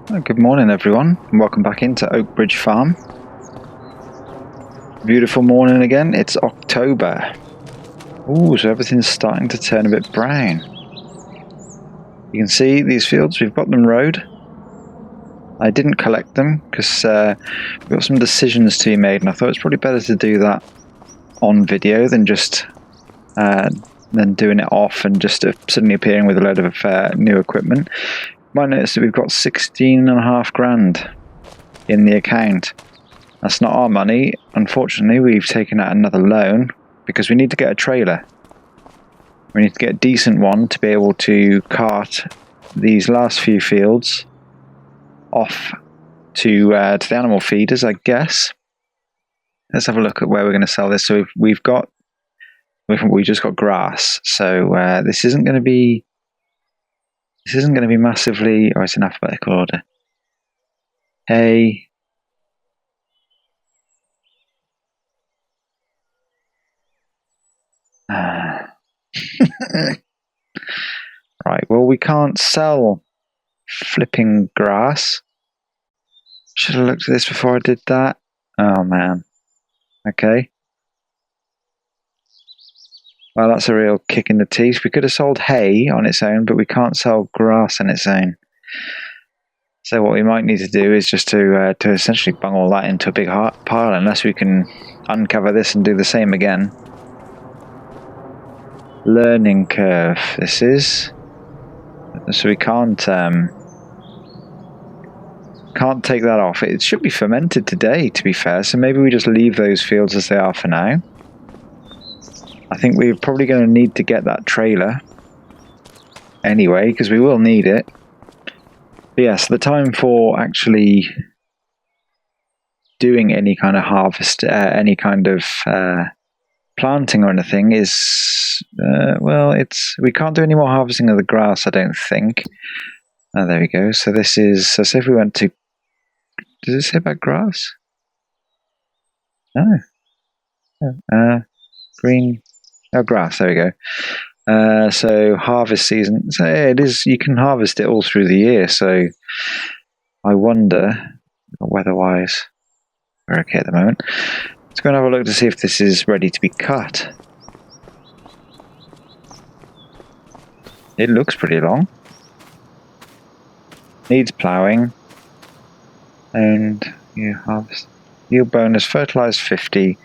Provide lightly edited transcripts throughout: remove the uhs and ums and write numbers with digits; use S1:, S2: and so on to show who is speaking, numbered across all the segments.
S1: Good morning everyone, and welcome back into Oakbridge Farm. Beautiful morning again. It's October. Ooh, so everything's starting to turn a bit brown. You can see these fields, we've got them rowed. I didn't collect them because we've got some decisions to be made, and I thought it's probably better to do that on video than just doing it off and just suddenly appearing with a load of new equipment. You might notice that we've got 16.5 grand in the account. That's not our money. Unfortunately, we've taken out another loan because we need to get a trailer. We need to get a decent one to be able to cart these last few fields off to the animal feeders, I guess. Let's have a look at where we're going to sell this. So we've just got grass. So this isn't going to be massively. Oh, it's in alphabetical order. Hay. Right, well, we can't sell flipping grass. Should have looked at this before I did that. Oh, man. Okay. Well, that's a real kick in the teeth. We could have sold hay on its own, but we can't sell grass on its own. So what we might need to do is just to essentially bung all that into a big pile, unless we can uncover this and do the same again. Learning curve, this is. So we can't take that off. It should be fermented today, to be fair, so maybe we just leave those fields as they are for now. I think we're probably going to need to get that trailer anyway, because we will need it. But yes, the time for actually doing any kind of harvest, any kind of planting or anything is, we can't do any more harvesting of the grass, I don't think. Oh, there we go. So this is, so say if we went to, does it say about grass? No. Green, oh, grass, there we go. So harvest season, so yeah, it is, you can harvest it all through the year, so I wonder, weather-wise, we're okay at the moment. Let's go and have a look to see if this is ready to be cut. It looks pretty long. Needs ploughing. And you harvest. Yield bonus, fertilized 50,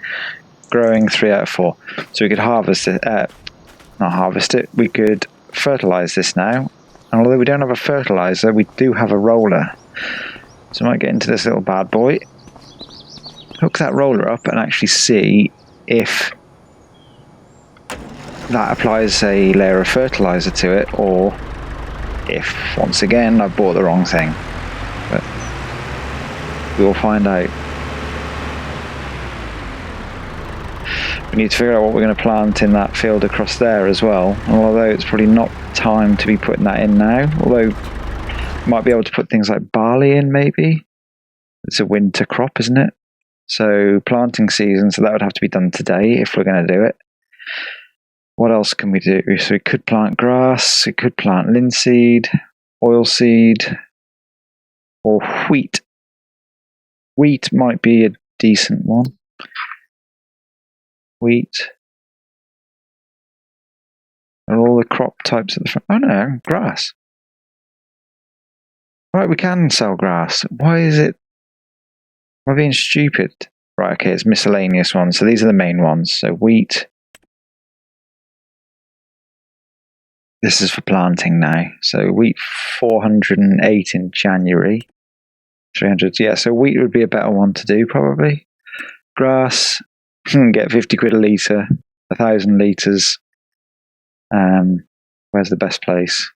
S1: growing 3 out of 4. So we could harvest it, not harvest it, we could fertilize this now. And although we don't have a fertilizer, we do have a roller. So I might get into this little bad boy, hook that roller up and actually see if that applies a layer of fertilizer to it, or if, once again, I bought the wrong thing. But we'll find out. We need to figure out what we're going to plant in that field across there as well. And although it's probably not time to be putting that in now, although might be able to put things like barley in maybe. It's a winter crop, isn't it? So planting season, so that would have to be done today if we're going to do it. What else can we do? So we could plant grass, we could plant linseed, oilseed, or wheat. Wheat might be a decent one. Wheat. Are all the crop types at the front? Oh no, grass. Right, we can sell grass. Why is it? Am I being stupid? Right, okay, it's miscellaneous ones. So these are the main ones. So wheat. This is for planting now. So wheat 408 in January. 300, yeah, so wheat would be a better one to do probably. Grass, get 50 quid a litre, 1,000 litres. Where's the best place?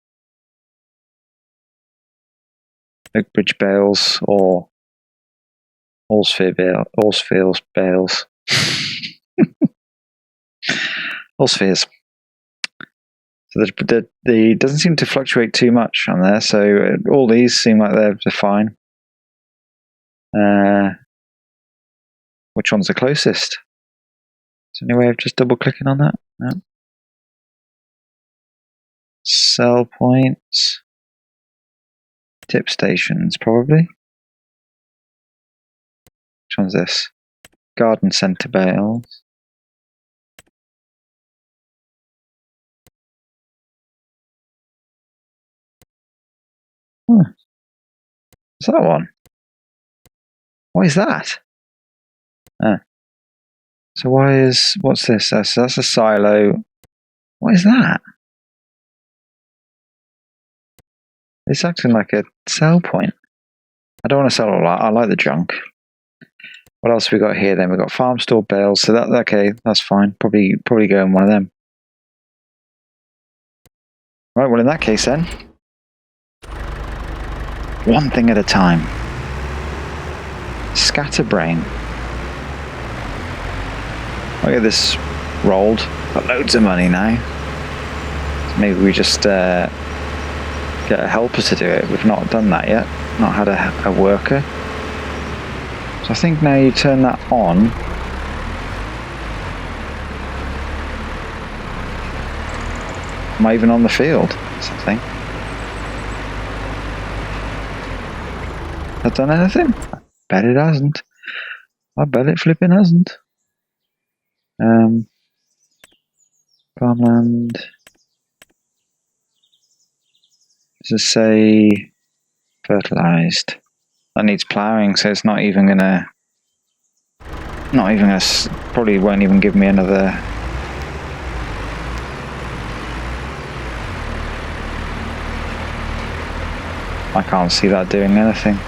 S1: Oakbridge bales or Allsfields bales. Allspheres. So the doesn't seem to fluctuate too much on there, so all these seem like they're fine. Which one's the closest? Is there any way of just double clicking on that? No. Sell points. Tip stations, probably. Which one's this? Garden centre bales. What's that one? What is that? So what's this? That's a silo. What is that? It's acting like a sell point. I don't want to sell a lot. I like the junk. What else have we got here then? We've got farm store bales. So that's okay. That's fine. Probably go in one of them. Right, well in that case then. One thing at a time. Scatterbrain. I'll get this rolled. Got loads of money now. So maybe we just get a helper to do it. We've not done that yet. Not had a worker. So I think now you turn that on. Am I even on the field? Something. Has that done anything? I bet it hasn't. I bet it flipping hasn't. Farmland. Does it say fertilized? That needs ploughing, so it's not even gonna. Probably won't even give me another. I can't see that doing anything.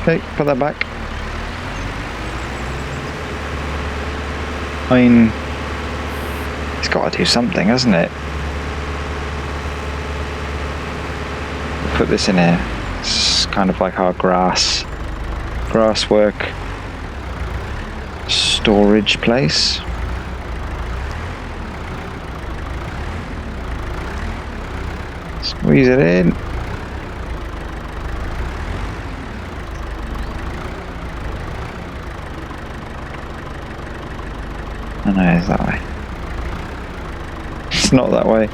S1: Okay, put that back. I mean, it's got to do something, hasn't it? We'll put this in here. It's kind of like our grass work storage place. Squeeze it in. Oh no, it's that way. It's not that way.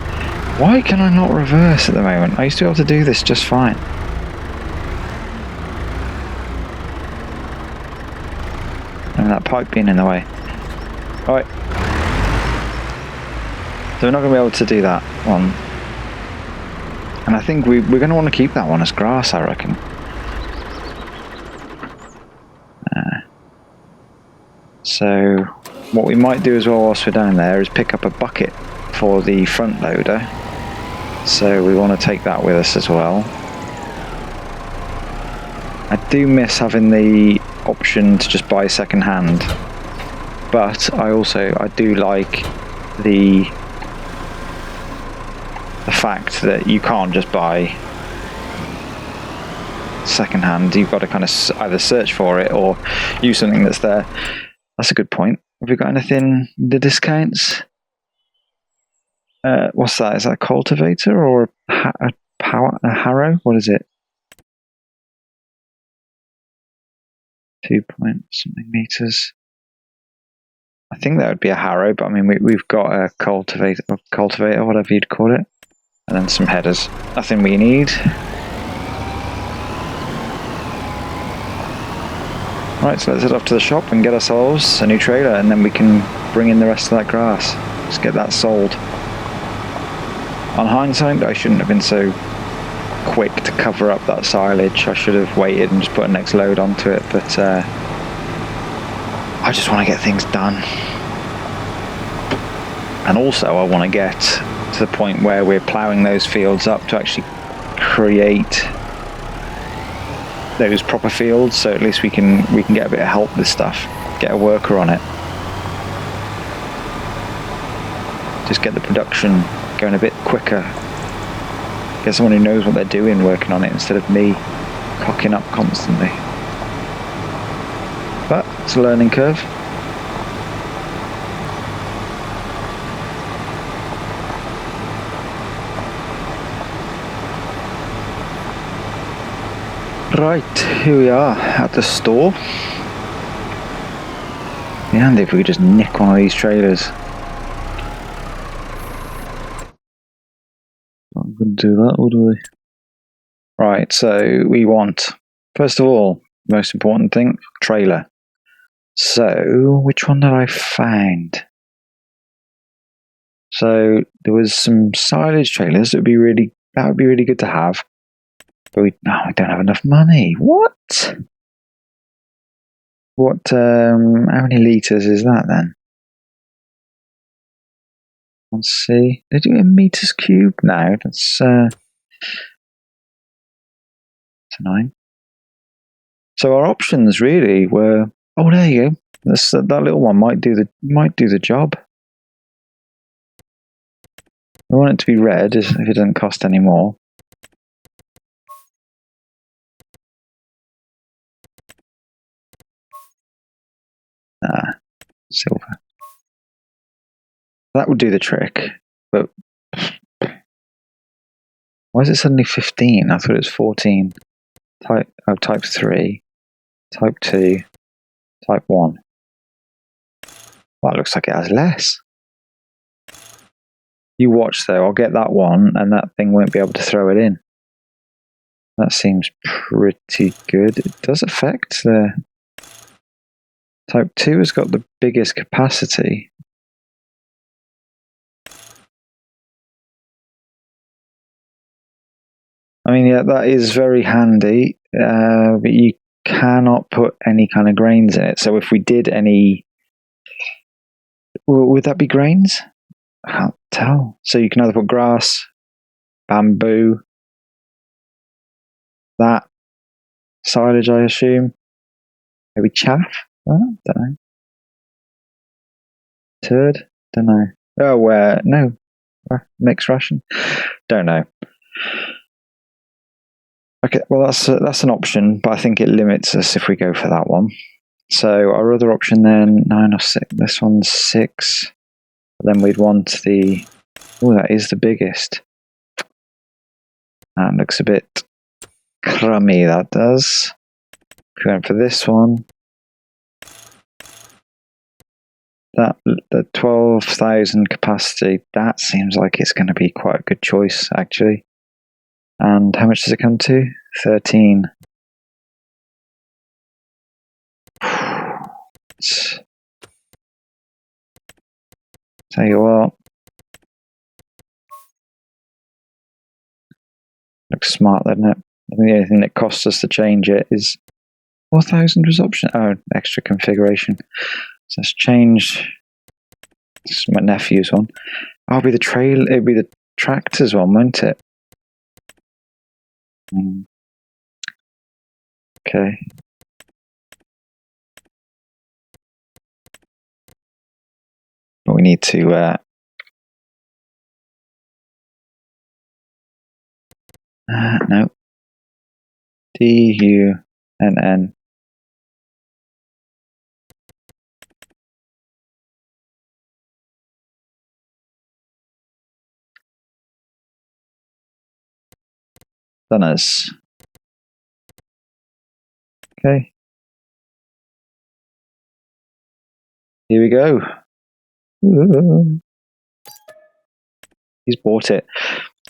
S1: Why can I not reverse at the moment? I used to be able to do this just fine. And that pipe being in the way. Alright. So we're not going to be able to do that one. And I think we're going to want to keep that one as grass, I reckon. So what we might do as well whilst we're down there is pick up a bucket for the front loader. So we want to take that with us as well. I do miss having the option to just buy second hand, but I do like the fact that you can't just buy second hand. You've got to kind of either search for it or use something that's there. That's a good point. Have we got anything in the discounts? What's that? Is that a cultivator or a harrow? What is it? 2 point something meters. I think that would be a harrow, but I mean we've got a cultivator, whatever you'd call it, and then some headers. Nothing we need. Right, so let's head off to the shop and get ourselves a new trailer, and then we can bring in the rest of that grass. Let's get that sold. On hindsight, I shouldn't have been so quick to cover up that silage. I should have waited and just put a next load onto it, but I just want to get things done. And also I want to get to the point where we're ploughing those fields up to actually create those proper fields, so at least we can get a bit of help with stuff, get a worker on it, just get the production going a bit quicker, get someone who knows what they're doing working on it instead of me cocking up constantly. But it's a learning curve. Right, here we are at the store. Yeah, and if we could just nick one of these trailers. wouldn't do that, would we? Right, so we want, first of all, most important thing, trailer. So, which one did I find? So there was some silage trailers that would be really good to have. But we don't have enough money. What? What? How many liters is that then? Let's see. They do it in meters cubed now. That's 9. So our options really were. Oh, there you go. That little one might do the job. We want it to be red if it doesn't cost any more. Silver. That would do the trick. But why is it suddenly 15? I thought it was 14. Type 3, type 2, type 1. Well, it looks like it has less. You watch though, I'll get that one and that thing won't be able to throw it in. That seems pretty good. It does affect the... Type 2 has got the biggest capacity. I mean, yeah, that is very handy, but you cannot put any kind of grains in it. So if we did any... Would that be grains? I can't tell. So you can either put grass, bamboo, that, silage, I assume. Maybe chaff? Don't know. Turd? Don't know. Oh, no. Mixed ration? Don't know. Okay, well that's an option, but I think it limits us if we go for that one. So our other option then, 9 or 6. This one's 6. Then we'd want the... Oh, that is the biggest. That looks a bit crummy, that does. Going for this one. The 12,000 capacity, that seems like it's going to be quite a good choice, actually. And how much does it come to? 13. Tell you what. Looks smart, doesn't it? I think the only thing that costs us to change it is 4,000 was option. Oh, extra configuration. So let's change. This is my nephew's one. Oh, it'll be the tractor's one, won't it? Okay. But we need to no. DUNN. Dunners. Okay. Here we go. He's bought it.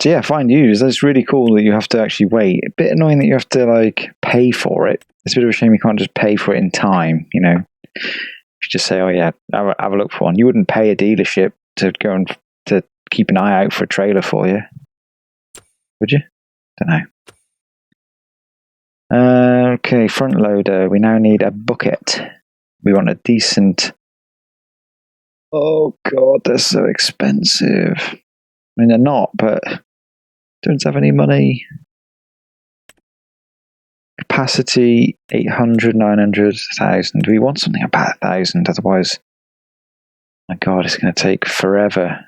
S1: So yeah, fine use. That's really cool that you have to actually wait. A bit annoying that you have to pay for it. It's a bit of a shame you can't just pay for it in time, you know. You just say, oh yeah, have a look for one. You wouldn't pay a dealership to go and to keep an eye out for a trailer for you, would you? Don't know. Okay, front loader. We now need a bucket. We want a decent... Oh god, they're so expensive. I mean, they're not, but don't have any money. Capacity 800, 900, 1,000. We want something about 1,000, otherwise, my god, it's going to take forever.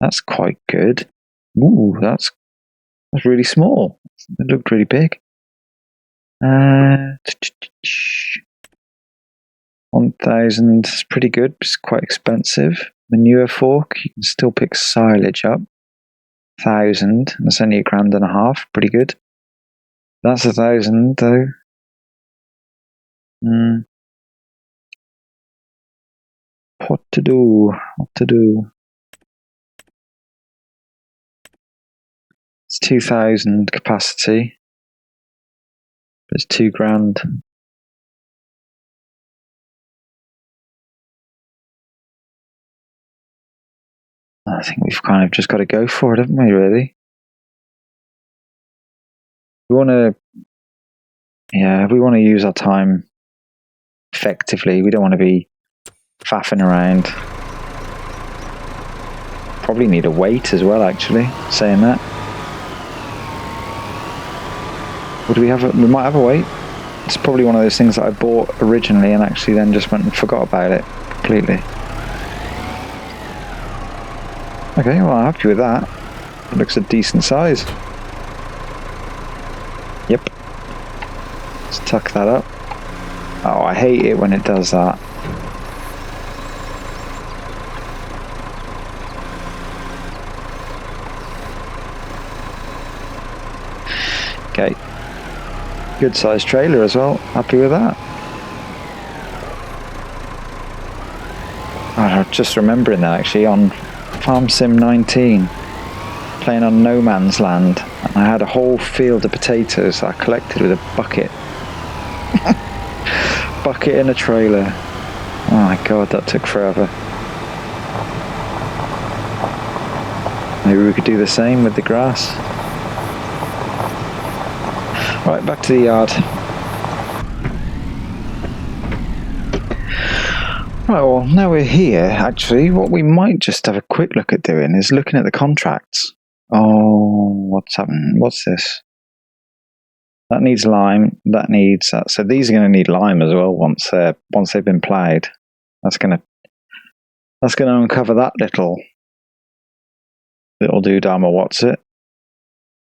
S1: That's quite good. Ooh, that's really small. It looked really big. 1,000 is pretty good. It's quite expensive. Manure fork, you can still pick silage up. 1,000, that's only $1,500. Pretty good. That's 1,000 though. What to do? It's 2,000 capacity. It's £2,000. I think we've kind of just got to go for it, haven't we, really? We want to use our time effectively. We don't want to be faffing around. Probably need a weight as well, actually, saying that. Would we have we might have a weight. It's probably one of those things that I bought originally and actually then just went and forgot about it completely. Okay, well, I'm happy with that. It looks a decent size. Yep. Let's tuck that up. Oh, I hate it when it does that. Okay. Good sized trailer as well. Happy with that. Oh, I'm just remembering that actually on Farm Sim 19, playing on no man's land, and I had a whole field of potatoes that I collected with a bucket. Bucket in a trailer. Oh my god, that took forever. Maybe we could do the same with the grass. Right, back to the yard. Right, well, now we're here, actually, what we might just have a quick look at doing is looking at the contracts. Oh, what's happening? What's this? That needs lime, that needs that. So these are going to need lime as well once they've been ploughed. That's going to uncover that little doodama. What's it?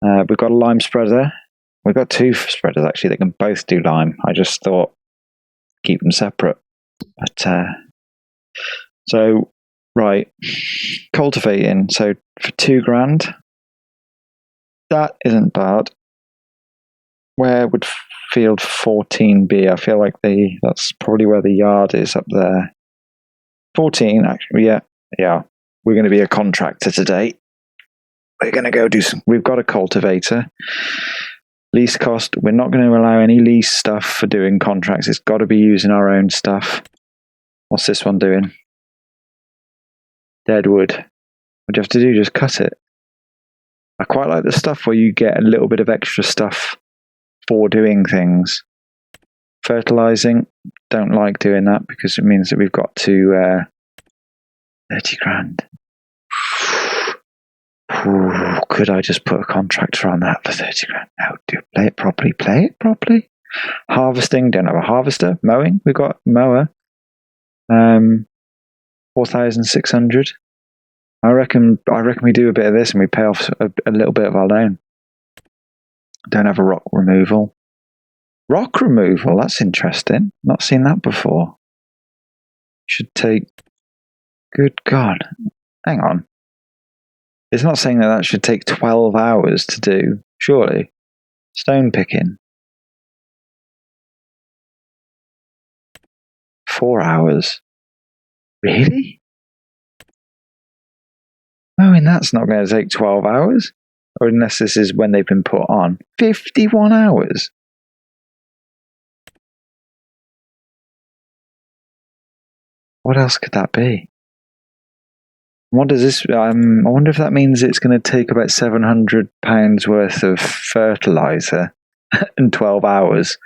S1: We've got a lime spreader. We've got two spreaders actually that can both do lime. I just thought keep them separate. But so right, cultivating. So for £2,000, that isn't bad. Where would field 14 be? I feel like that's probably where the yard is up there. 14, actually, yeah. We're going to be a contractor today. We're going to go do some. We've got a cultivator. Lease cost. We're not going to allow any lease stuff for doing contracts. It's got to be using our own stuff. What's this one doing? Dead wood. What do you have to do? Just cut it. I quite like the stuff where you get a little bit of extra stuff for doing things. Fertilizing, don't like doing that because it means that we've got to 30 grand. Ooh, could I just put a contractor on that for 30 grand? No, play it properly. Harvesting, don't have a harvester. Mowing, we've got mower. 4,600. I reckon we do a bit of this and we pay off a little bit of our loan. Don't have a rock removal. Rock removal, that's interesting. Not seen that before. Should take... Good God. Hang on. It's not saying that should take 12 hours to do, surely. Stone picking. 4 hours. Really? Oh, and that's not going to take 12 hours? Or unless this is when they've been put on. 51 hours? What else could that be? What does this... I wonder if that means it's going to take about £700 worth of fertiliser in 12 hours.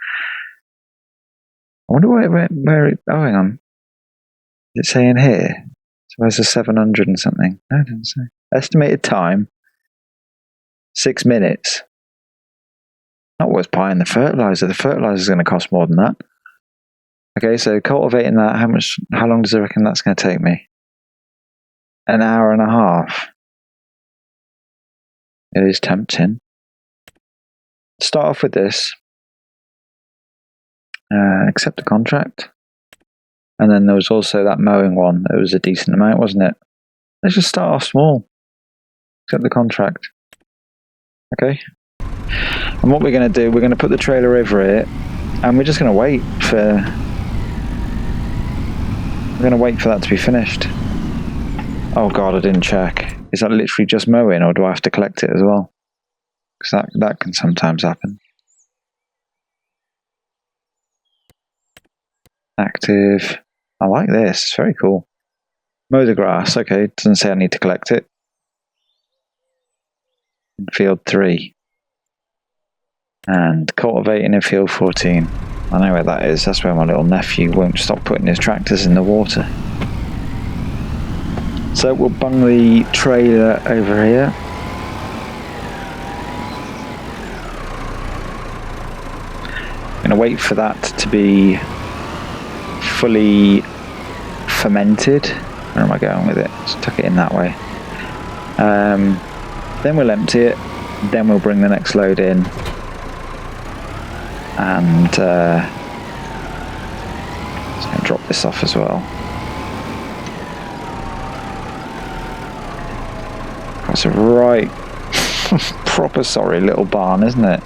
S1: I wonder where it... Oh, hang on. Is it saying here? So where's the 700 and something? No, it doesn't say. Estimated time. 6 minutes. Not worth buying the fertiliser. The fertiliser is going to cost more than that. Okay, so cultivating that, how long does I reckon that's going to take me? An hour and a half. It is tempting. Start off with this. Accept the contract. And then there was also that mowing one. It was a decent amount, wasn't it? Let's just start off small. Accept the contract. Okay. And what we're going to do, we're going to put the trailer over it, and we're just going to wait for... We're going to wait for that to be finished. Oh God, I didn't check. Is that literally just mowing, or do I have to collect it as well? because that can sometimes happen. Active. I like this. It's very cool. Mow the grass. Okay, it doesn't say I need to collect it. In field 3. And cultivating in field 14. I know where that is. That's where my little nephew won't stop putting his tractors in the water. So we'll bung the trailer over here. I'm going to wait for that to be fully fermented. Where am I going with it? Just tuck it in that way. Then we'll empty it. Then we'll bring the next load in. And just going to drop this off as well. That's a right proper sorry little barn, isn't it?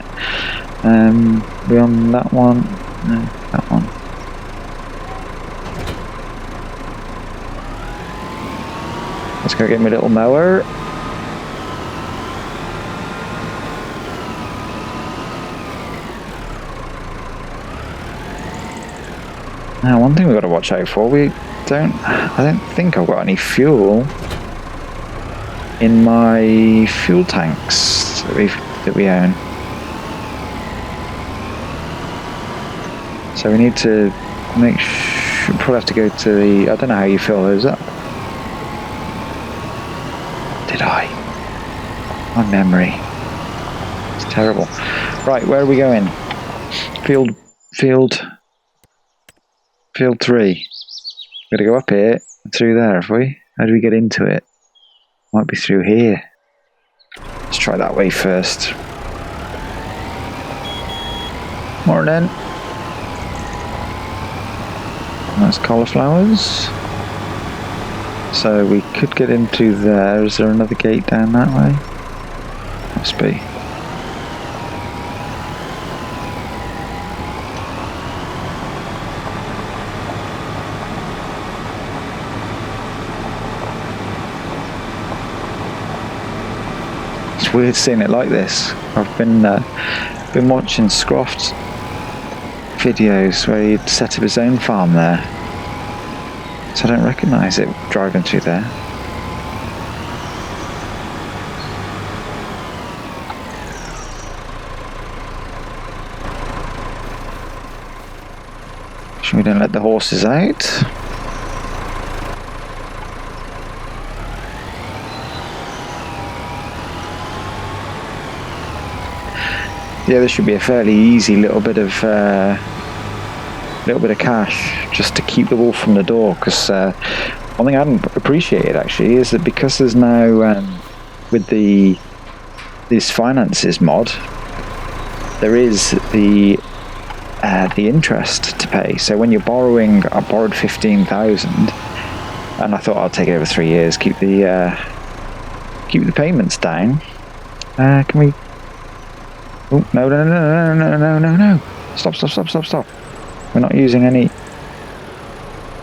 S1: We on that one? No, that one. Let's go get my little mower. Now, one thing we've got to watch out for, I don't think I've got any fuel in my fuel tanks that we own. So we need to make sure, probably have to go to the, I don't know how you fill those up. Did I? My memory. It's terrible. Right, where are we going? Field 3. We're gonna go up here and through there, have we? How do we get into it? Might be through here. Let's try that way first. Morning. Nice cauliflowers. So we could get into there. Is there another gate down that way? Must be. It's weird seeing it like this. I've been watching Scroft's videos where he'd set up his own farm there. So I don't recognise it driving through there. Should we don't let the horses out? Yeah, this should be a fairly easy little bit of cash just to keep the wolf from the door. Because one thing I hadn't appreciated actually is that because there's now with this finances mod, there is the interest to pay. So when you're borrowing, I borrowed 15,000, and I thought I'll take it over 3 years, keep the payments down. Can we? Oh, no. Stop. We're not using any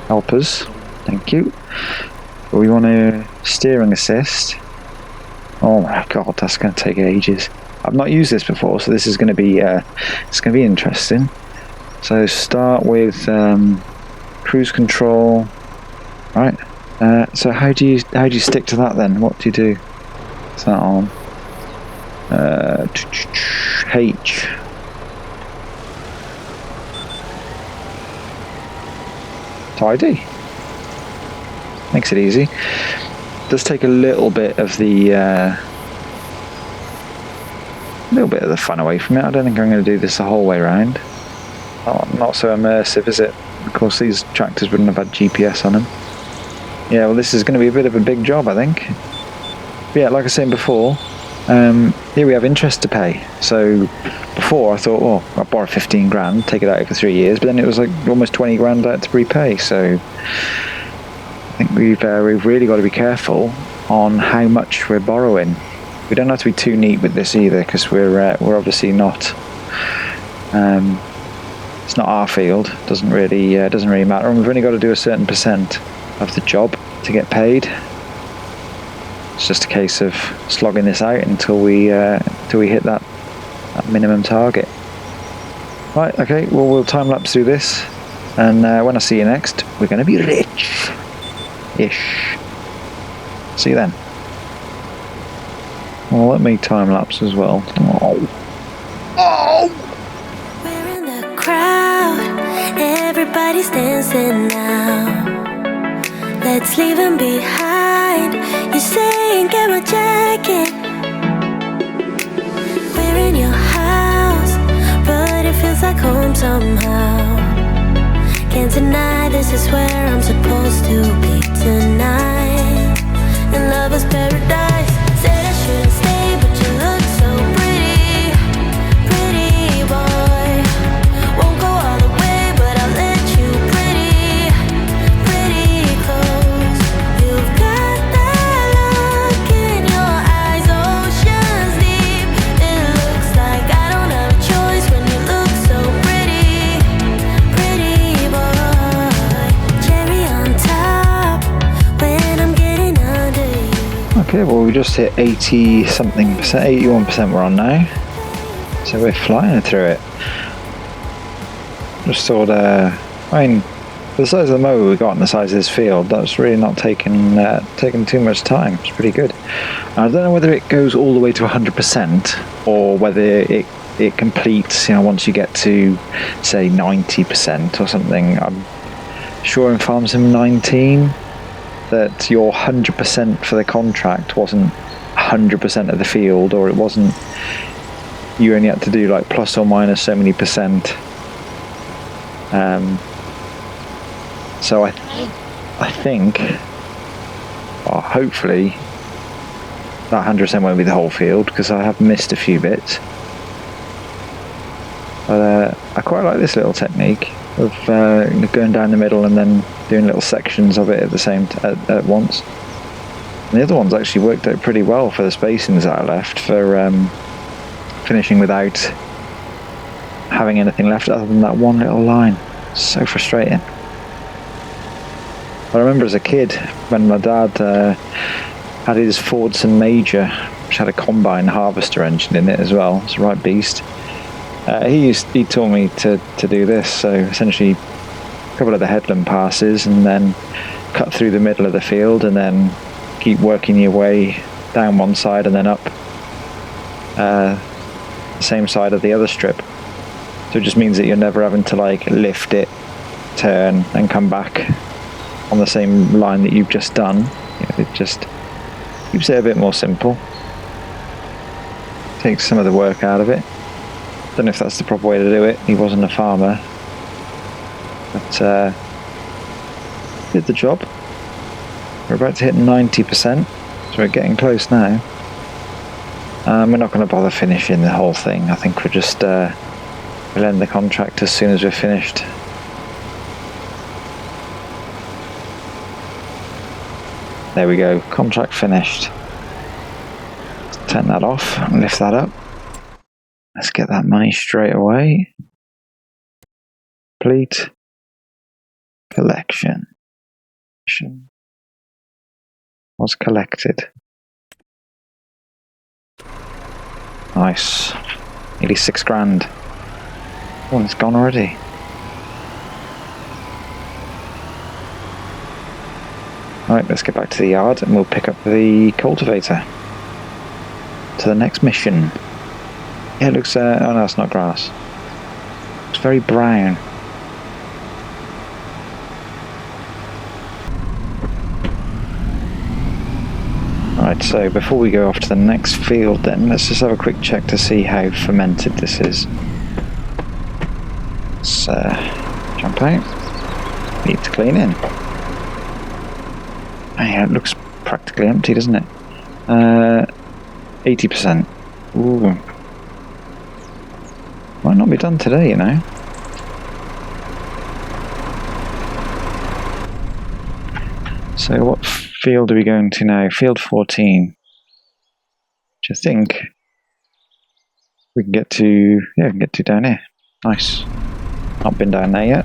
S1: helpers. Thank you. But we want a steering assist. Oh my god, that's going to take ages. I've not used this before, so this is going to be it's going to be interesting. So start with cruise control. Right. So how do you stick to that then? What do you do? Is that on? H. Tidy. Makes it easy. Does take a little bit of the fun away from it. I don't think I'm going to do this the whole way around. Not so immersive, is it? Of course, these tractors wouldn't have had GPS on them. Yeah, well, this is going to be a bit of a big job, I think. But yeah, like I was saying before, here we have interest to pay. So before I thought, oh, I'll borrow 15 grand, take it out for 3 years, but then it was like almost 20 grand out to repay. So I think we've really got to be careful on how much we're borrowing. We don't have to be too neat with this either, because we're obviously not. It's not our field. Doesn't really matter, and we've only got to do a certain percent of the job to get paid. It's just a case of slogging this out until we hit that minimum target. Right, okay, well we'll time lapse through this, and when I see you next, we're going to be rich-ish. See you then. Well, let me time lapse as well. Oh!
S2: We're in the crowd, everybody's dancing now. Let's leave them behind. You say get my jacket. We're in your house, but it feels like home somehow. Can't deny this is where I'm supposed to be tonight. And love is paradise. Said I shouldn't stay, but you look so pretty, pretty boy. Won't go all the way, but I'll let you pretty, pretty close. You've got that look in your eyes, oceans deep. It looks like I don't have a choice when you look so pretty, pretty boy. Cherry on top when I'm getting under you.
S1: Okay, well we just hit 80 something percent, 81% we're on now. So we're flying through it. Just thought, I mean, for the size of the mower we got and the size of this field, that's really not taking too much time. It's pretty good. I don't know whether it goes all the way to 100% or whether it completes, you know, once you get to, say, 90% or something. I'm sure in Farm Sim 19 that your 100% for the contract wasn't 100% of the field, or it wasn't, you only had to do like plus or minus so many percent. So I think, or hopefully, that 100% won't be the whole field, because I have missed a few bits. But I quite like this little technique of going down the middle and then doing little sections of it at the same at once. And the other ones actually worked out pretty well for the spacings that I left for finishing without having anything left other than that one little line. So frustrating. I remember as a kid when my dad had his Fordson Major, which had a combine harvester engine in it as well. It's a right beast. He taught me to do this, so essentially a couple of the headland passes and then cut through the middle of the field and then keep working your way down one side and then up the same side of the other strip. So it just means that you're never having to like lift it, turn and come back on the same line that you've just done. It just keeps it a bit more simple. Takes some of the work out of it. Don't know if that's the proper way to do it. He wasn't a farmer, but did the job. We're about to hit 90%, so we're getting close now. We're not going to bother finishing the whole thing. I think we'll just we'll end the contract as soon as we're finished. There we go, contract finished. Let's turn that off and lift that up. Let's get that money straight away. Complete collection. Was collected. Nice. Nearly £6,000. Oh, it's gone already. Right, let's get back to the yard and we'll pick up the cultivator to the next mission. Yeah, it looks, oh no, it's not grass. It's very brown. Right, so before we go off to the next field then, let's just have a quick check to see how fermented this is. Let's jump out. Need to clean in. Oh, yeah, it looks practically empty, doesn't it? 80%. Ooh. Might not be done today, you know. So what field are we going to now? Field 14. Which I think we can get to, yeah, we can get to down here. Nice. Not been down there yet.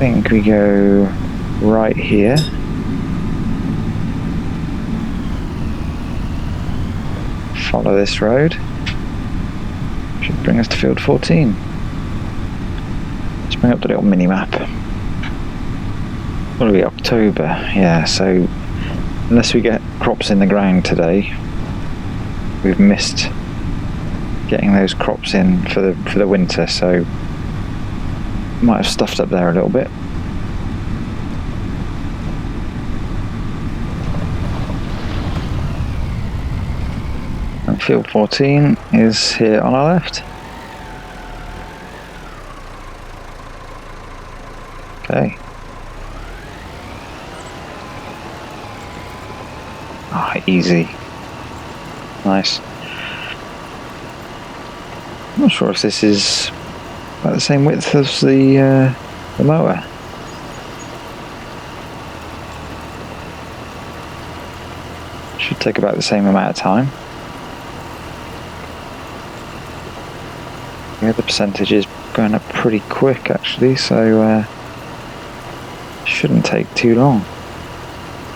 S1: think we go right here. Follow this road. Should bring us to field 14. Let's bring up the little mini map. It'll be October, yeah, so unless we get crops in the ground today, we've missed getting those crops in for the winter, so might have stuffed up there a little bit. And field 14 is here on our left. Okay. Ah, easy. Nice. I'm not sure if this is about the same width as the mower. Should take about the same amount of time. Yeah, the percentage is going up pretty quick actually, so shouldn't take too long.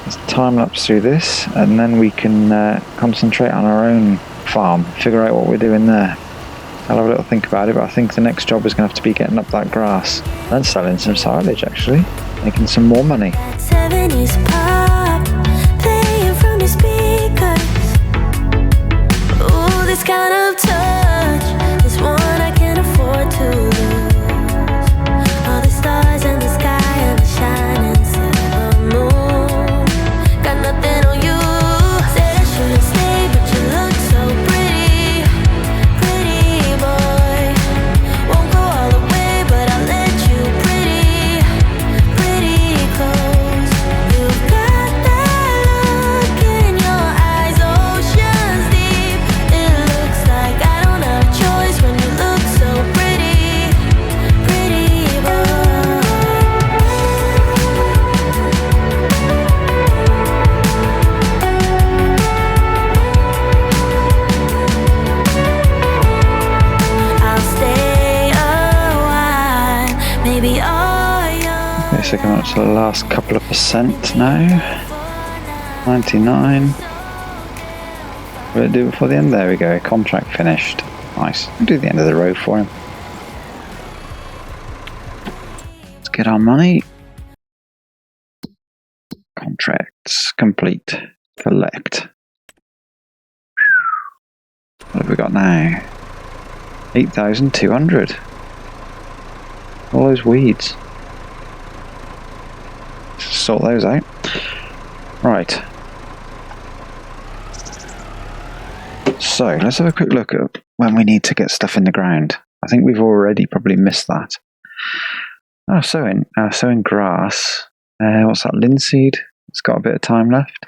S1: Let's time lapse through this, and then we can concentrate on our own farm, figure out what we're doing there. I'll have a little think about it, but I think the next job is going to have to be getting up that grass and selling some silage actually, making some more money.
S2: 70s pop playing from your speakers. Ooh, this kind of touch is one I can't afford to lose. All the stars in the sky and the shining silver moon. Got nothing on you. Said I shouldn't stay, but you look so pretty, pretty boy. Won't go all the way, but I'll let you pretty, pretty close. You've got that look in your eyes, oceans deep. It looks like I don't have a choice when you look so pretty, pretty boy. I'll stay a while, maybe all young.
S1: Okay, so coming up to the last couple of percent now. 99. Will it do it before the end? There we go, contract finished. Nice. We'll do the end of the row for him. Let's get our money. Contracts complete. Collect. What have we got now? 8,200. All those weeds. Sort those out. Right. So let's have a quick look at when we need to get stuff in the ground. I think we've already probably missed that. Oh, sowing grass. What's that? Linseed. It's got a bit of time left.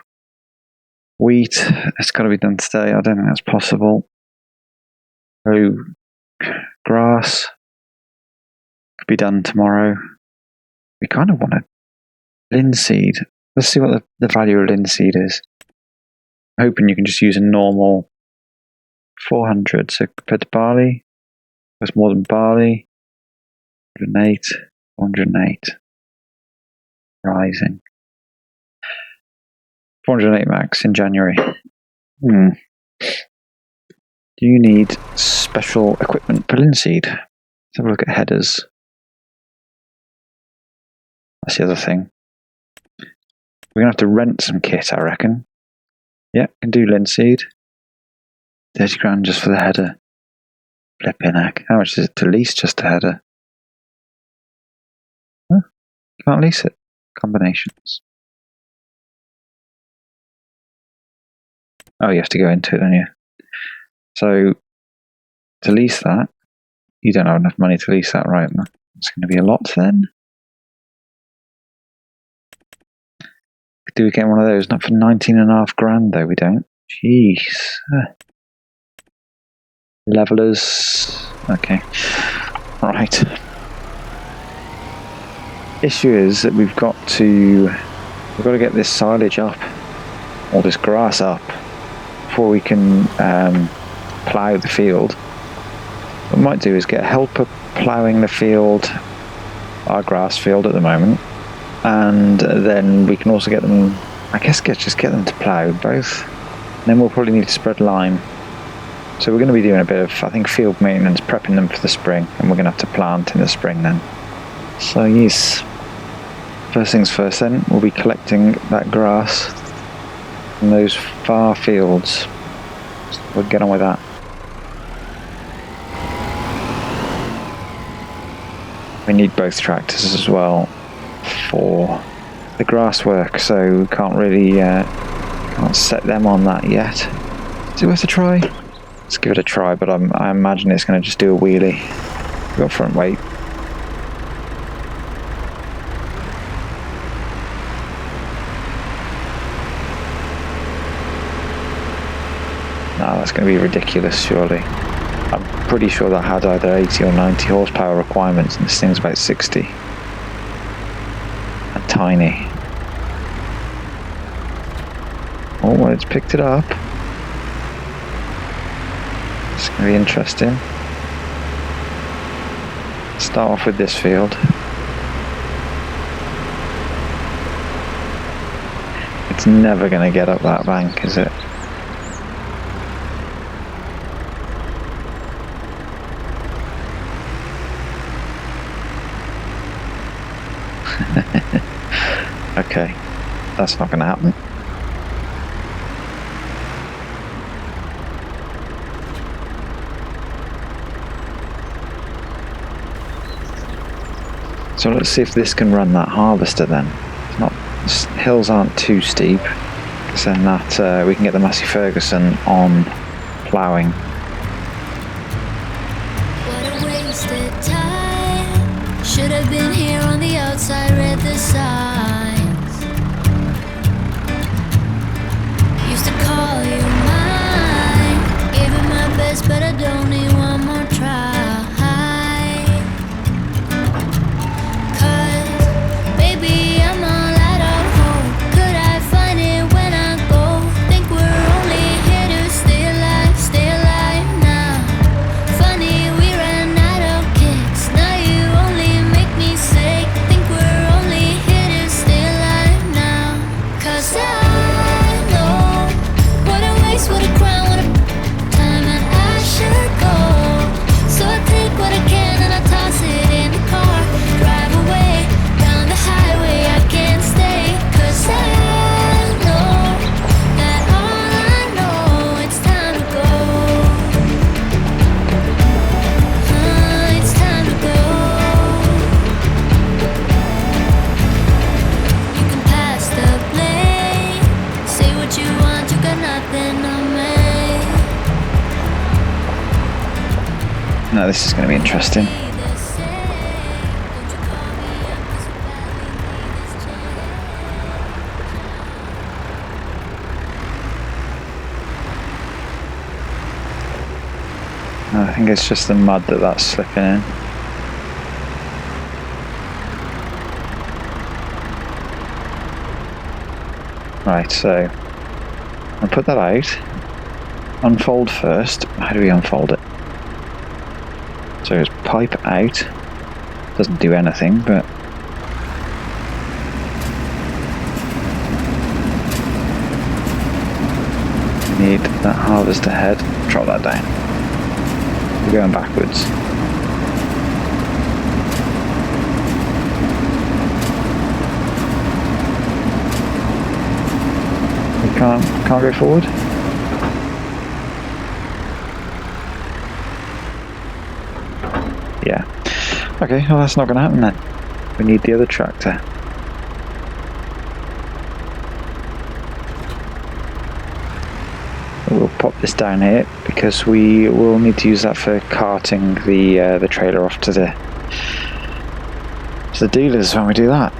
S1: Wheat. It's got to be done today. I don't think that's possible. Oh, grass. Could be done tomorrow. We kind of want a linseed. Let's see what the value of linseed is. I'm hoping you can just use a normal 400. So compared to barley, there's more than barley. 108, 408. Rising. 408 max in January. Do you need special equipment for linseed? Let's have a look at headers. That's the other thing. We're going to have to rent some kit, I reckon. Yeah, can do linseed. 30 grand just for the header. Flipping heck. How much is it to lease just a header? Huh? You can't lease it. Combinations. Oh, you have to go into it, don't you? So, to lease that, you don't have enough money to lease that, right? It's going to be a lot then. Do we get one of those? Not for 19.5 grand though, we don't. Jeez. Levelers. Okay. Right. Issue is that we've got to get this silage up, or this grass up, before we can plough the field. What we might do is get a helper ploughing the field our grass field at the moment, and then we can also get them, I guess, just get them to plough both. And then we'll probably need to spread lime. So we're going to be doing a bit of, I think, field maintenance, prepping them for the spring, and we're going to have to plant in the spring then. So yes, first things first then, we'll be collecting that grass from those far fields. So we'll get on with that. We need both tractors as well for the grass work, so we can't really can't set them on that yet. Is it worth a try? Let's give it a try, but I imagine it's going to just do a wheelie. We've got front weight. No, that's going to be ridiculous, surely. I'm pretty sure that had either 80 or 90 horsepower requirements, and this thing's about 60. And tiny. Oh, well, it's picked it up. It's going to be interesting. Start off with this field. It's never going to get up that bank, is it? Okay, that's not going to happen. So let's see if this can run that harvester then. It's not, hills aren't too steep, because then that we can get the Massey Ferguson on ploughing.
S2: What a wasted time. Should have been here on the outside, read the signs. Used to call you mine. Gave it my best, but I don't need one more try.
S1: Now this is going to be interesting. I think it's just the mud that's slipping in. Right, so I'll put that out. Unfold first. How do we unfold it? So it's pipe out. Doesn't do anything, but we need that harvester head. Drop that down. We're going backwards. We can't go forward. Yeah. Okay, well that's not going to happen then. We need the other tractor. We'll pop this down here because we will need to use that for carting the trailer off to the dealers when we do that.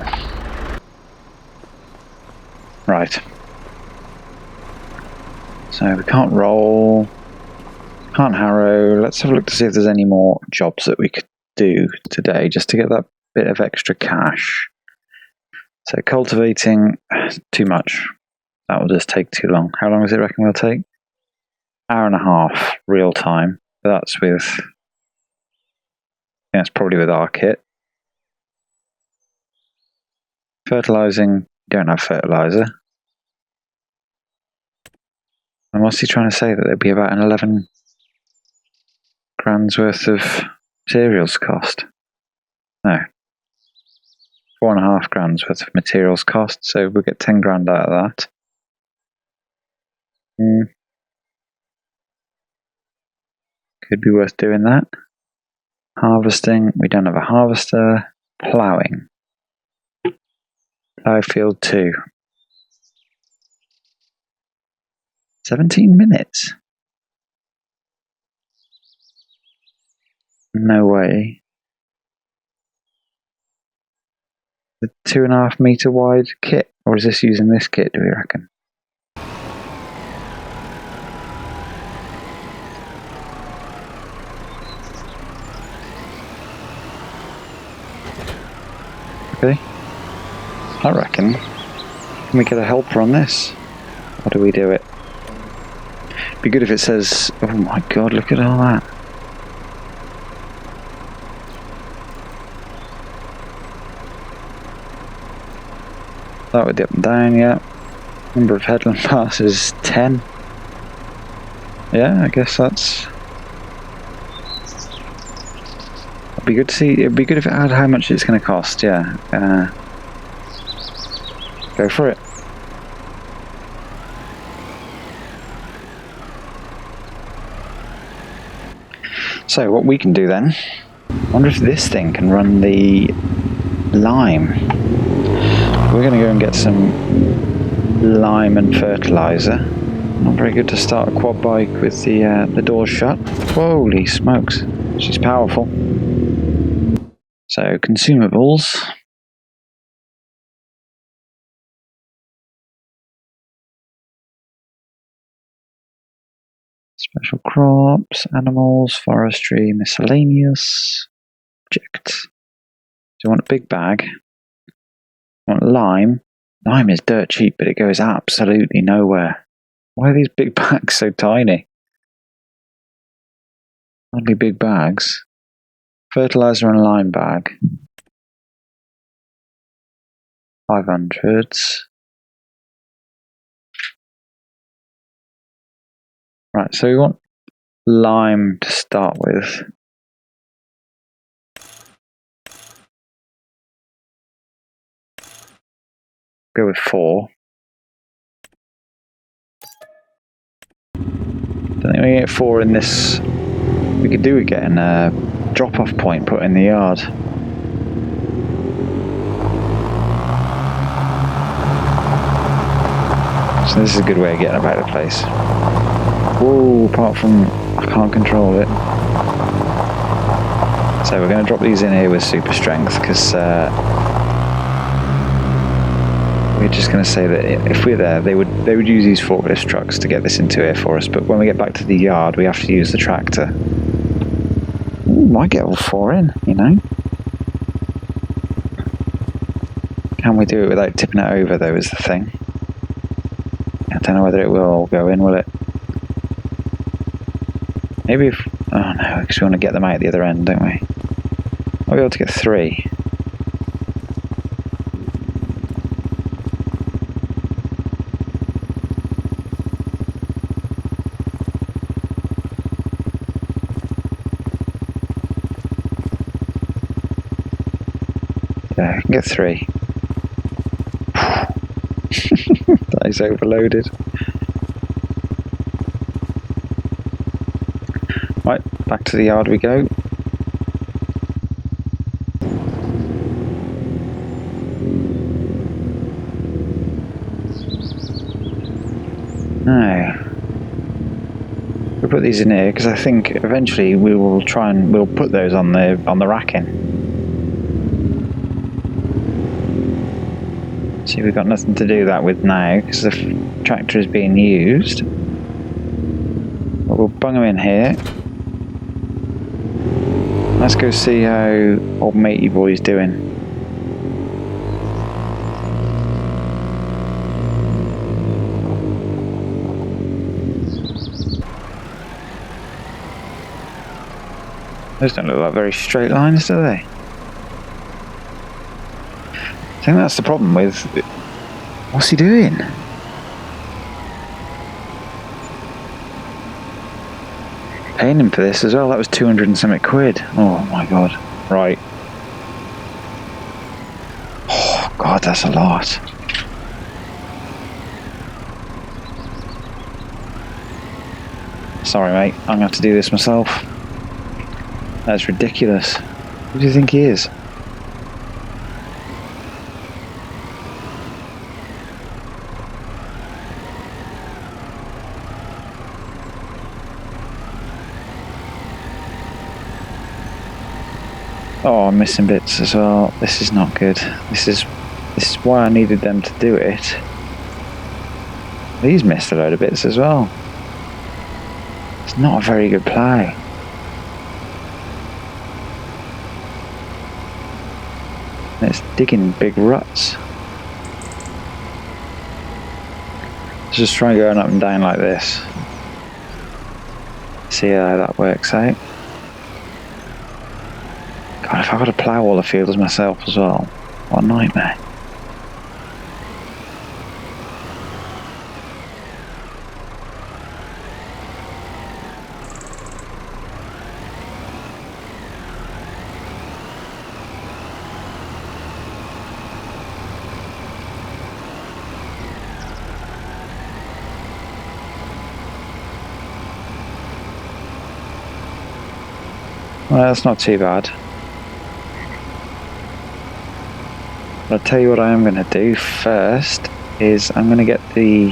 S1: Right. So we can't roll. Can't harrow. Let's have a look to see if there's any more jobs that we could do today just to get that bit of extra cash. So cultivating, too much. That will just take too long. How long does it reckon we'll take? Hour and a half real time. But that's with, I think that's probably with our kit. Fertilising, don't have fertiliser. And what's he trying to say? That there'd be about an 11 grand's worth of materials cost? No. 4.5 grand's worth of materials cost, so we'll get 10 grand out of that. Could be worth doing that. Harvesting, we don't have a harvester. Ploughing. Plough field 2. 17 minutes? No way. The 2.5 metre wide kit, or is this using this kit, do we reckon? Okay. I reckon. Can we get a helper on this? How do we do it? Be good if it says, oh my god, look at all that. That would be up and down, yeah. Number of headland passes 10. Yeah, I guess that's. It'd be good to see. It'd be good if it had how much it's going to cost. Yeah. Go for it. So what we can do then? I wonder if this thing can run the lime. We're going to go and get some lime and fertiliser. Not very good to start a quad bike with the doors shut. Holy smokes, she's powerful. So consumables. Special crops, animals, forestry, miscellaneous. Object. Do you want a big bag? I want lime. Lime is dirt cheap, but it goes absolutely nowhere. Why are these big bags so tiny? Only big bags. Fertilizer and lime bag. 500s. Right, so we want lime to start with. Go with 4. Don't think we get 4 in this. We could do with getting a drop-off point put in the yard. So this is a good way of getting about the place. Whoa, apart from I can't control it. So we're going to drop these in here with super strength because we're just going to say that if we're there, they would use these forklift trucks to get this into here for us. But when we get back to the yard, we have to use the tractor. Ooh, might get all 4 in, you know. Can we do it without tipping it over, though, is the thing. I don't know whether it will all go in, will it? Maybe if... Oh no, because we want to get them out the other end, don't we? I'll be able to get 3. Yeah, I can get 3. That is overloaded. Right, back to the yard we go. Now, we'll put these in here because I think eventually we will try and we'll put those on the racking. See, we've got nothing to do that with now because the tractor is being used. But we'll bung them in here. Let's go see how old matey boy's doing. Those don't look like very straight lines, do they? think that's the problem with... What's he doing? Paying him for this as well. That was 200 and something quid. Oh my god. Right. Oh god, that's a lot. Sorry mate, I'm going to have to do this myself. That's ridiculous. Who do you think he is? Oh, I'm missing bits as well. This is not good. This is why I needed them to do it. He's missed a load of bits as well. It's not a very good plough. It's digging big ruts. Let's just try going up and down like this. See how that works out. God, if I've got to plough all the fields myself as well, what a nightmare. Well, that's not too bad. I'll tell you what I am going to do first is I'm going to get the...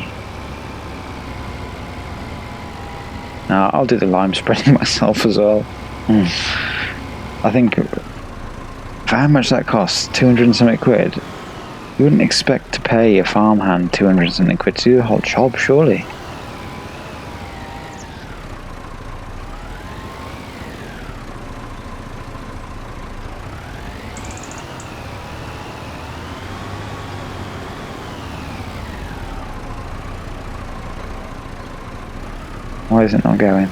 S1: No, I'll do the lime spreading myself as well. I think for how much that costs, 200 and something quid, you wouldn't expect to pay a farmhand 200 and something quid to do the whole job, surely. Why is it not going?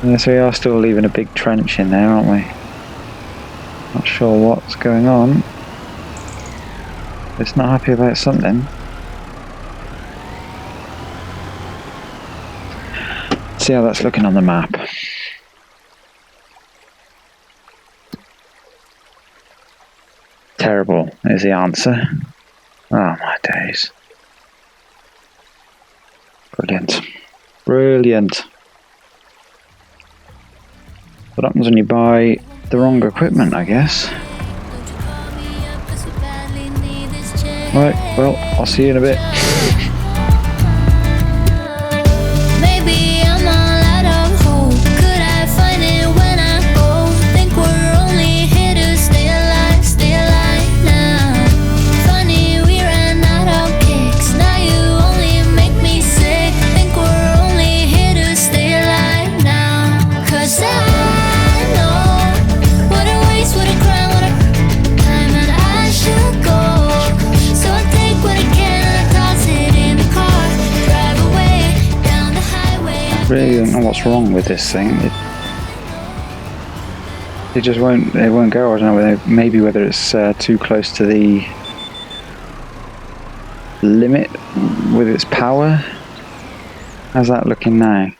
S1: Yeah, so we are still leaving a big trench in there, aren't we? Not sure what's going on. It's not happy about something. See how that's looking on the map. Terrible is the answer. Oh my days. Brilliant. Brilliant. What happens when you buy the wrong equipment, I guess? Right, well, I'll see you in a bit. Really don't know what's wrong with this thing. It just won't. It won't go. I don't know whether maybe whether it's too close to the limit with its power. How's that looking now?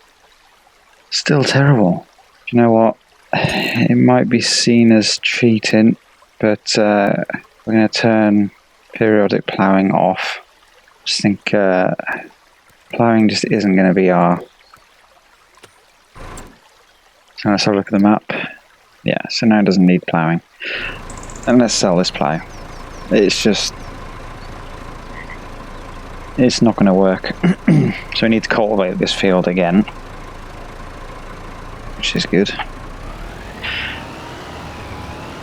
S1: Still terrible. Do you know what? It might be seen as cheating, but we're going to turn periodic ploughing off. Just think ploughing just isn't going to be our... So let's have a look at the map. Yeah, so now it doesn't need ploughing. And let's sell this plough. It's just... it's not going to work. So we need to cultivate this field again. Which is good.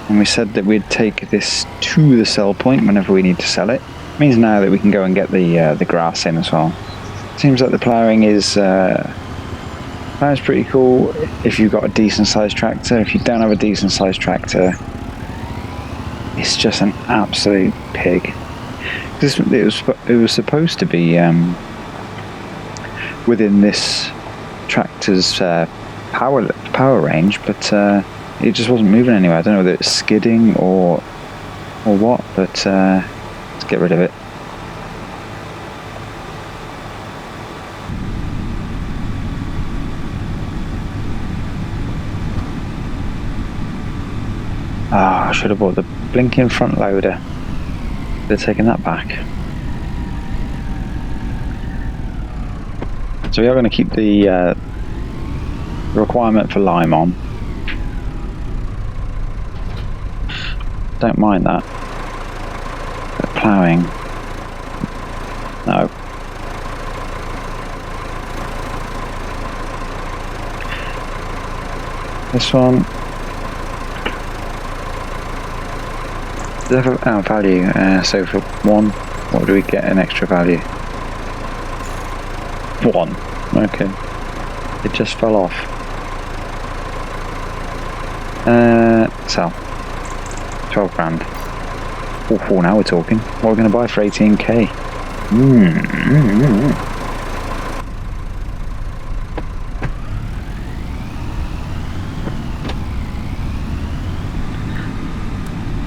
S1: And we said that we'd take this to the sell point whenever we need to sell it. It means now that we can go and get the grass in as well. Seems like the ploughing is... Ploughing's pretty cool if you've got a decent sized tractor. If you don't have a decent sized tractor, it's just an absolute pig. It was supposed to be within this tractor's power range, but it just wasn't moving anywhere. I don't know whether it's skidding or what, but let's get rid of it. I should have bought the blinking front loader. Should have taken that back. So we are going to keep the requirement for lime on. Don't mind that. But ploughing. No. This one. Does it have value? So for one, what do we get in extra value? 1. Okay. It just fell off. Sell. 12 grand. Oh, now we're talking. What are we going to buy for 18k?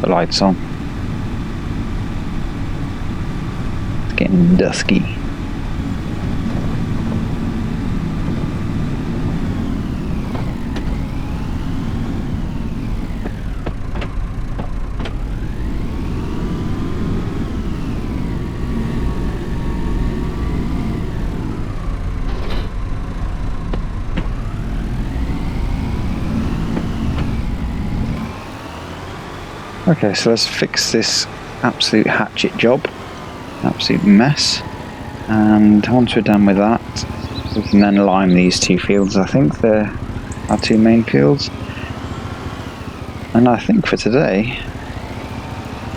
S1: The lights on. It's getting dusky. Okay, so let's fix this absolute hatchet job, absolute mess, and once we're done with that, we can then lime these 2 fields. I think they're our 2 main fields, and I think for today,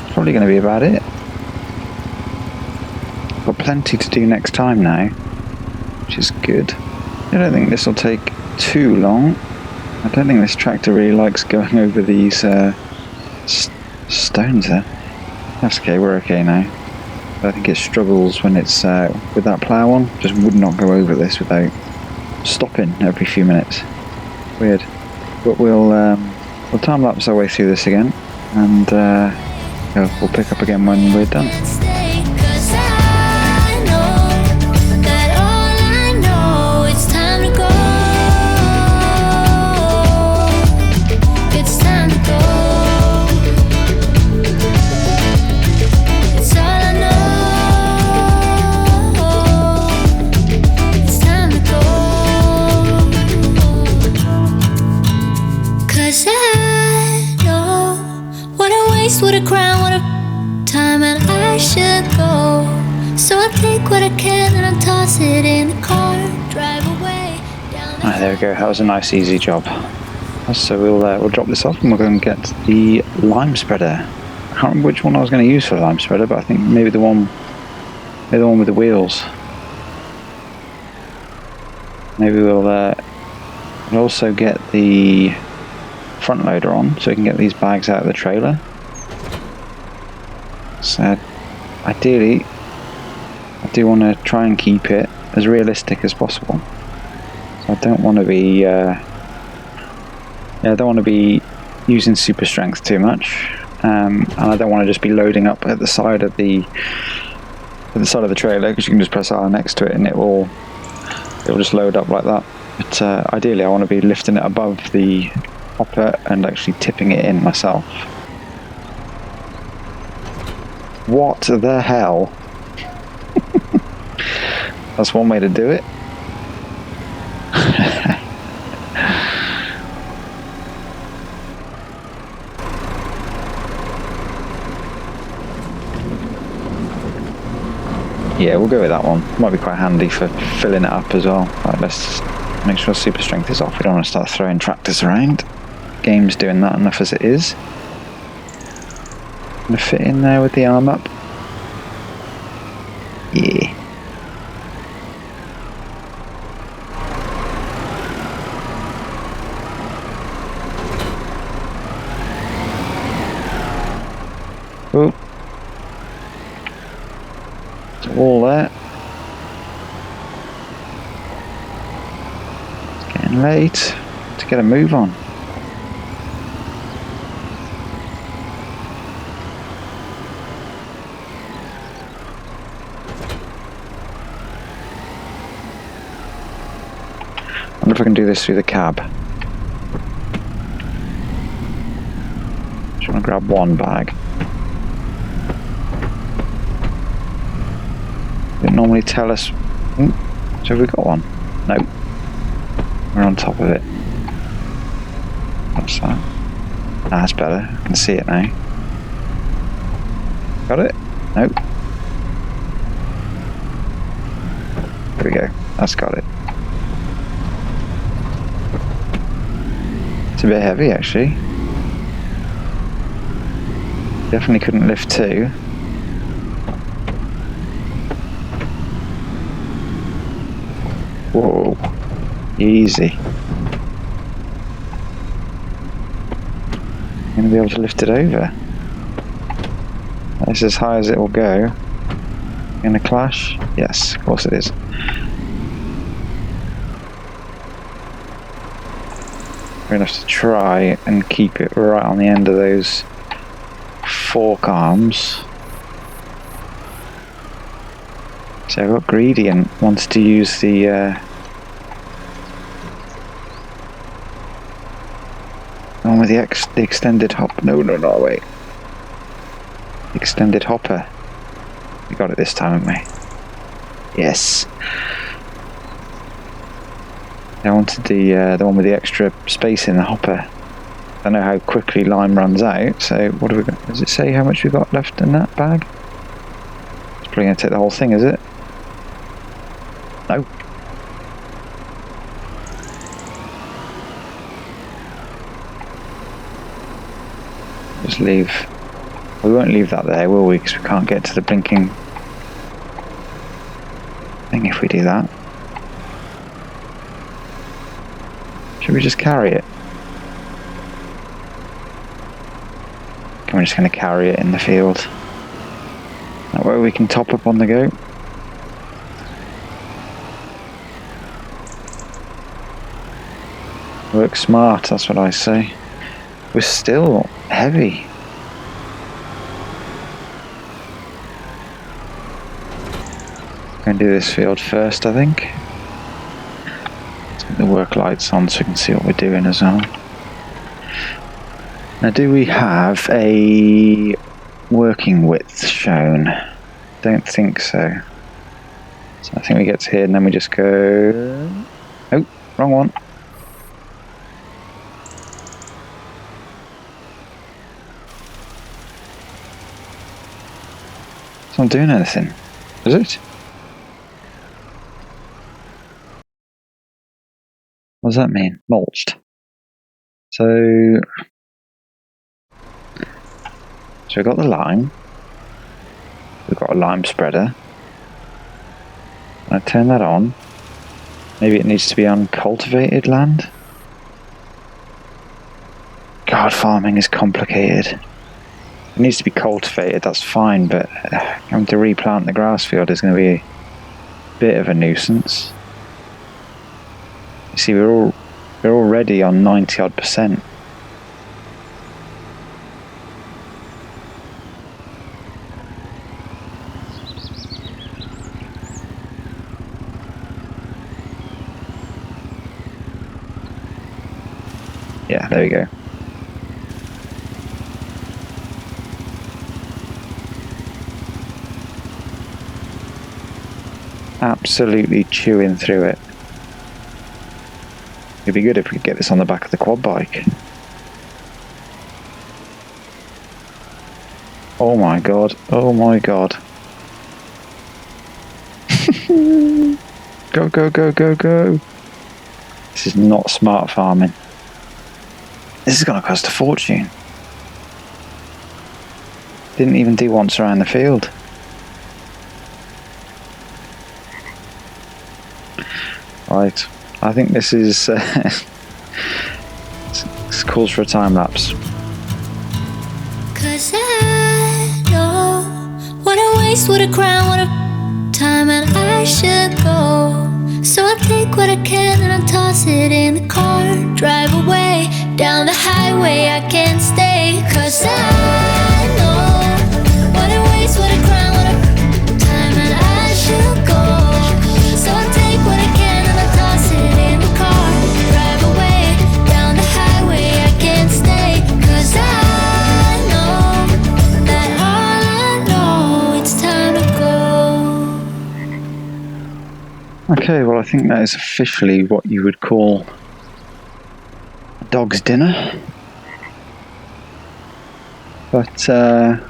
S1: it's probably going to be about it. Got plenty to do next time now, which is good. I don't think this will take too long. I don't think this tractor really likes going over these stones there. That's okay, we're okay now. I think it struggles when it's with that plough on. Just would not go over this without stopping every few minutes. Weird. But we'll time lapse our way through this again, and we'll pick up again when we're done.
S2: What a crown, what a time, and I should go. So I take what I can and I toss it in the car, drive away down the
S1: there we go. That was a nice, easy job. So we'll drop this off and we'll go and get the lime spreader. I can't remember which one I was going to use for the lime spreader, but I think maybe the one with the wheels. Maybe we'll also get the front loader on so we can get these bags out of the trailer. So ideally, I do want to try and keep it as realistic as possible. So I don't want to be, I don't want to be using super strength too much, and I don't want to just be loading up at the side of the trailer, because you can just press R next to it and it will just load up like that. But ideally, I want to be lifting it above the hopper and actually tipping it in myself. What the hell? That's one way to do it. Yeah, we'll go with that one. Might be quite handy for filling it up as well. Right, let's make sure super strength is off. We don't want to start throwing tractors around. Game's doing that enough as it is. Gonna fit in there with the arm up. Yeah. Oh. It's all there. It's getting late to get a move on. wonder if I can do this through the cab. Just want to grab one bag. It normally tell us. So have we got one? No. We're on top of it. What's that? Ah, that's better. I can see it now. Got it? Nope. There we go. That's got it. It's a bit heavy actually. Definitely couldn't lift two. Whoa. Easy. I'm going to be able to lift it over. That's as high as it will go. Going to clash? Yes, of course it is. We're going to have to try and keep it right on the end of those fork arms. So I got greedy and wanted to use the one with the extended hopper. No, wait. Extended hopper. We got it this time, haven't we? Yes. I wanted the one with the extra space in the hopper. I know how quickly lime runs out, so what have we got? Does it say how much we got left in that bag? It's probably going to take the whole thing, is it? No. Just leave. We won't leave that there, will we? Because we can't get to the blinking thing if we do that. Should we just carry it? We're just going to carry it in the field. That way we can top up on the go. Work smart, that's what I say. We're still heavy. Going to do this field first, I think. Let's get the work lights on so we can see what we're doing as well. Now, do we have a working width shown? Don't think so. So I think we get to here and then we just go... Oh, wrong one. It's not doing anything, is it? What does that mean? Mulched. So we've got the lime. We've got a lime spreader. I turn that on. Maybe it needs to be on cultivated land. God, farming is complicated. It needs to be cultivated, that's fine, but having to replant the grass field is going to be a bit of a nuisance. You see, we're already on 90 odd %. Yeah, there we go. Absolutely chewing through it. It'd be good if we could get this on the back of the quad bike. Oh my god, oh my god. Go, go, go, go, go. This is not smart farming. This is going to cost a fortune. Didn't even do once around the field. Right, I think this is this calls for a time lapse.
S2: 'Cause I know what a waste, what a crime, what a time, and I should go. So I take what I can and I toss it in the car, drive away down the highway, I can't stay. 'Cause I know what a waste, what a crime, what a time, and I should go. So I take what I can and I toss it in the car,
S1: Okay, well I think that is officially what you would call a dog's dinner. But, well,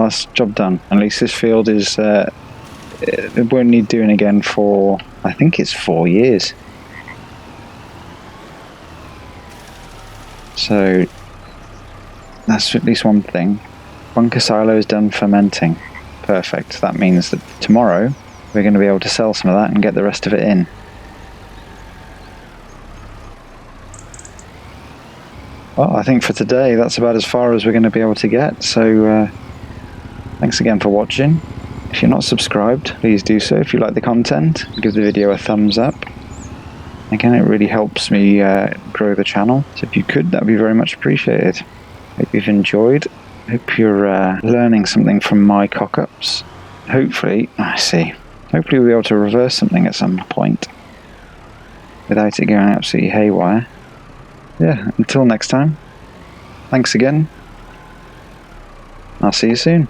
S1: that's job done. At least this field is, it won't need doing again for, I think it's 4 years. So, that's at least one thing. Bunker silo is done fermenting. Perfect. That means that tomorrow we're going to be able to sell some of that and get the rest of it in. Well, I think for today that's about as far as we're going to be able to get. So thanks again for watching. If you're not subscribed, please do so. If you like the content, give the video a thumbs up. Again, it really helps me grow the channel. So if you could, that would be very much appreciated. Hope you've enjoyed. Hope you're learning something from my cock-ups. Hopefully, hopefully we'll be able to reverse something at some point without it going absolutely haywire. Yeah, until next time, thanks again. I'll see you soon.